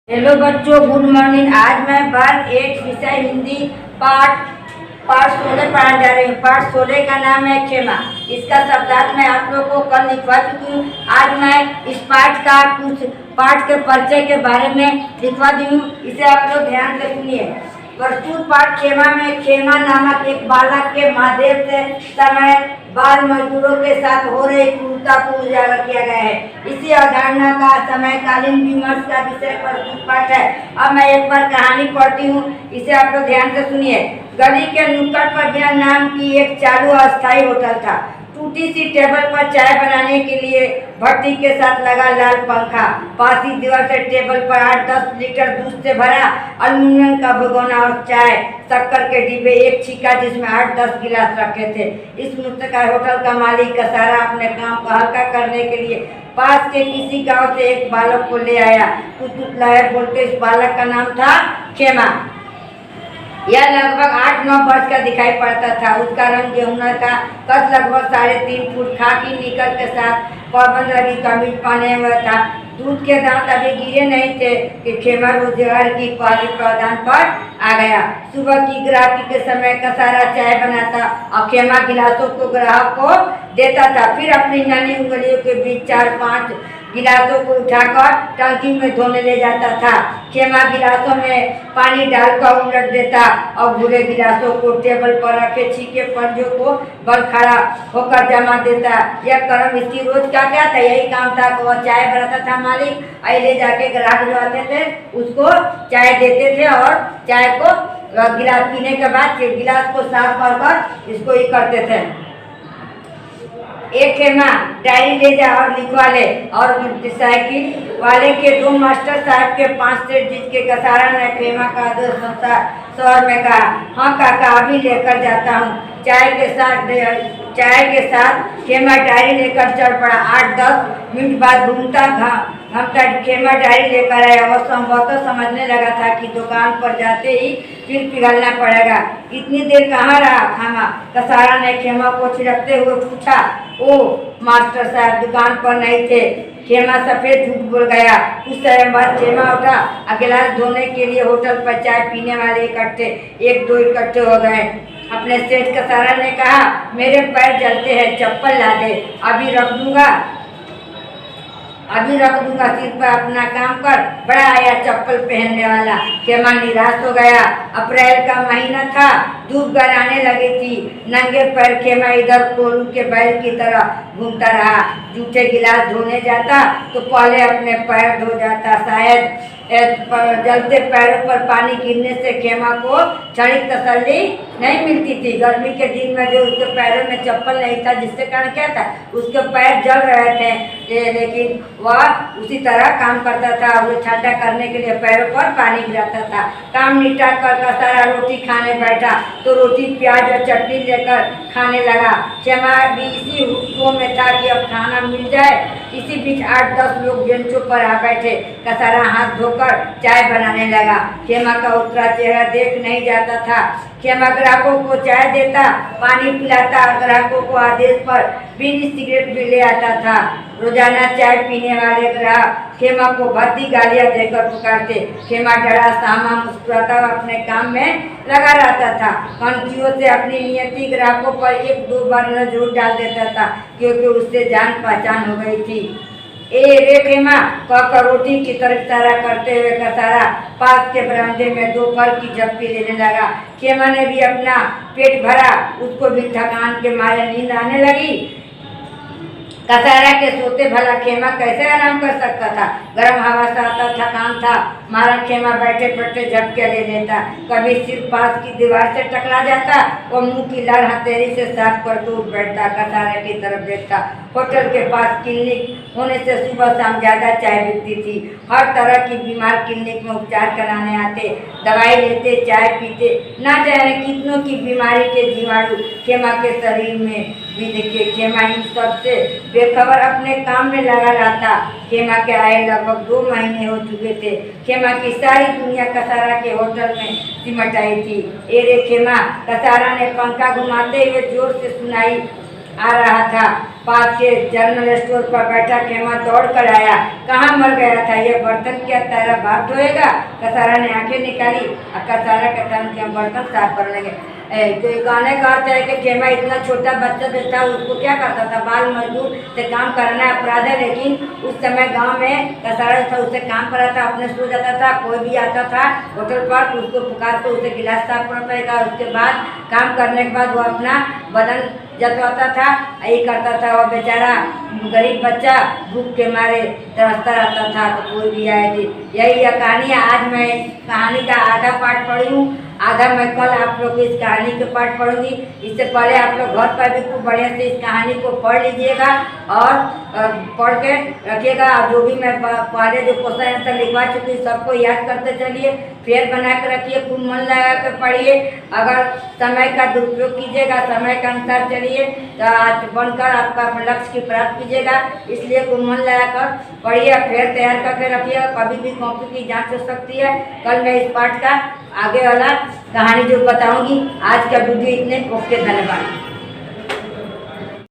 Hello बच्चों, good morning. आज मैं वर्ग 8 विषय हिंदी पाठ पाठ 16 पढ़ाने जा रही हूँ। पाठ 16 का नाम है खेमा। इसका शब्दार्थ मैं आप लोगों को कल लिखवा चुकी हूँ। आज मैं इस पाठ का कुछ पाठ के परिचय के बारे में लिखवा दी हूँ। इसे आप लोग ध्यान से सुनिए। प्रस्तुत पाठ खेमा में खेमा नामक एक बालक के माध्यम से समय बाल मजदूरों के साथ हो रही क्रूरता को उजागर किया गया है। इसी अवधारणा का समयकालीन विमर्श का विषय प्रस्तुत पाठ है। अब मैं एक बार कहानी पढ़ती हूँ, इसे आप लोग ध्यान से सुनिए। गली के नुक्कड़ पर बिना नाम की एक चालू अस्थायी होटल था। टूटी सी टेबल पर चाय बनाने के लिए भट्टी के साथ लगा लाल पंखा, पास ही दीवार से टेबल पर 8-10 लीटर दूध से भरा अल्युमिनियम का भगोना और चाय शक्कर के डिब्बे, एक छिका जिसमें 8-10 गिलास रखे थे। इस मुस्तका होटल का मालिक कसारा अपने काम को हल्का करने के लिए पास के किसी गांव से एक बालक को ले आया। कुछ लाया बोलते इस बालक का नाम था खेमा। यह लगभग 8-9 वर्ष का दिखाई पड़ता था। उसका रंग गेहूं का, कद लगभग 3.5 फुट, खाकी निकर के साथ पाबंद रंगी कमीज पहने हुआ था। दूध के दांत अभी गिरे नहीं थे कि खेमा रोजगार की क्वालिटी प्रावधान पर आ गया। सुबह की ग्राहकी के समय कसारा चाय बनाता और खेमा गिलासों को ग्राहक को देता था। फिर अपनी नन्ही उंगलियों के बीच 4-5 गिलासों को उठाकर टंकी में धोने ले जाता था। खेमा गिलासों में पानी डालकर उलट देता और भूरे गिलासों को टेबल पर रखे छीके पंजों को बल खड़ा होकर जमा देता। यह कर्म इसकी रोज का क्या था? यही काम था कि वह चाय बनाता था मालिक, ले जाके ग्राहक जो आते थे उसको चाय देते थे और चाय को गिलास पीने के बाद गिलास को साफ कर इसको ही करते थे। एक खेमा डायरी ले जा और लिखवा ले। और साइकिल वाले के 2 मास्टर साहब के 5 सेठ जिसके कसारा ने खेमा का शहर में कहा, हाँ काका अभी लेकर जाता हूँ। चाय के साथ खेमा डायरी लेकर चल पड़ा। 8-10 मिनट बाद घूमता खेमा डायरी लेकर आया। वह संभवतः समझने लगा था कि दुकान पर जाते ही फिर पिघलना पड़ेगा। इतनी देर कहाँ रहा खामा? कसारा ने खेमा को छिड़कते हुए पूछा। ओ मास्टर साहब दुकान पर नहीं थे। खेमा सफेद झूठ बोल गया। कुछ समय बाद खेमा उठा। गिलास धोने के लिए होटल पर चाय पीने वाले 1-2 इकट्ठे हो गए। अपने सेठ कसारा ने कहा, मेरे पैर जलते हैं, चप्पल ला दे, अभी रख दूंगा सिर पर अपना काम कर। बड़ा आया चप्पल पहनने वाला। खेमा निराश हो गया। अप्रैल का महीना था, धूप गराने लगी थी। नंगे पैर खेमा इधर कोलू के बैल की तरह घूमता रहा। जूठे गिलास धोने जाता तो पहले अपने पैर धो जाता। शायद जलते पैरों पर पानी गिरने से खेमा को क्षणिक तसल्ली नहीं मिलती थी। गर्मी के दिन में जो उसके पैरों में चप्पल नहीं था, जिससे कारण क्या था, उसके पैर जल रहे थे, लेकिन वह उसी तरह काम करता था। उसे ठंडा करने के लिए पैरों पर पानी गिराता था। काम निपटा कर कसारा रोटी खाने बैठा तो रोटी प्याज और चटनी लेकर खाने लगा। खेमा भी इसी हुक्कों में था कि अब खाना मिल जाए। इसी बीच 8-10 लोग बेंचों पर आ बैठे। कसारा हाथ धोकर चाय बनाने लगा। खेमा का उतरा चेहरा देख नहीं जाता था। खेमा ग्राहकों को चाय देता, पानी पिलाता, ग्राहकों को आदेश पर बीड़ी सिगरेट भी ले आता था। रोजाना चाय पीने वाले ग्राहक खेमा को भद्दी गालियां देकर पुकारते। खेमा डरा सामा मुस्कुराता अपने काम में लगा रहता था। कनखियों से अपनी नियति ग्राहकों पर 1-2 बार नजर डाल देता था, क्योंकि उससे जान पहचान हो गई थी। ए रे खेमा कहकर रोटी की तरफ इशारा करते हुए कसारा पास के बरामदे में दोपहर की झपकी लेने लगा। खेमा ने भी अपना पेट भरा। उसको भी थकान के मारे नींद आने लगी। कसारा के सोते भला खेमा कैसे आराम कर सकता था? गर्म हवा से आता थकान था मारा खेमा बैठे बैठे झपके ले लेता। कभी सिर पास की दीवार से टकरा जाता और मुंह की लाल हथेली से साफ करके उठ बैठता। कसारा की तरफ देखता। होटल के पास क्लिनिक होने से सुबह शाम ज्यादा चाय बिकती थी। हर तरह की बीमार क्लिनिक में उपचार कराने आते, दवाई लेते, चाय पीते। ना जाने कितनों की बीमारी के जीवाणु खेमा के शरीर में भी दिखे। खेमा इन सबसे बेखबर अपने काम में लगा रहता। खेमा के आए लगभग 2 महीने हो चुके थे। खेमा की सारी दुनिया कसारा के होटल में सिमट आई थी। एरे खेमा, कसारा ने पंखा घुमाते हुए जोर से सुनाई आ रहा था। पास के जनरल स्टोर पर बैठा खेमा दौड़ कर आया। कहाँ मर गया था ये बर्तन, क्या तेरा बाप धोएगा? कसारा ने आंखें निकाली और कसारा के तन के बर्तन साफ करने लगे। तो गाने का अर्थ है कि खेमा इतना छोटा बच्चा जो था उसको क्या करता था, बाल मजदूर से काम करना अपराध है। लेकिन उस समय गांव में कसारा था, उससे काम कराता, अपने सो जाता था। कोई भी आता था होटल पर तो उसको पुकार कर उसे गिलास साफ करता। उसके बाद काम करने के बाद वो अपना बदन जतवाता था, यही करता था। और बेचारा गरीब बच्चा भूख के मारे तरसता रहता था। तो कोई भी आए थी। यही कहानी है। आज मैं कहानी का आधा पार्ट पढ़ी हूँ, आधा मैं कल आप लोग को इस कहानी के पाठ पढ़ूंगी। इससे पहले आप लोग घर पर भी खूब बढ़िया से इस कहानी को पढ़ लीजिएगा और पढ़ के रखिएगा। और जो भी मैं पहले जो क्वेश्चन आंसर लिखवा चुकी सबको याद करते चलिए, फिर बना के रखिए, खूब मन लगा कर पढ़िए। अगर समय का दुरुपयोग कीजिएगा, समय के अनुसार चलिए तो आज बनकर आपका लक्ष्य की प्राप्त कीजिएगा। इसलिए खूब मन लगा कर पढ़िए, फिर तैयार करके रखिएगा। कभी भी कॉपी की जाँच हो सकती है। कल मैं इस पाठ का आगे वाला कहानी जो बताऊंगी। आज का वीडियो इतने। ओके, धन्यवाद।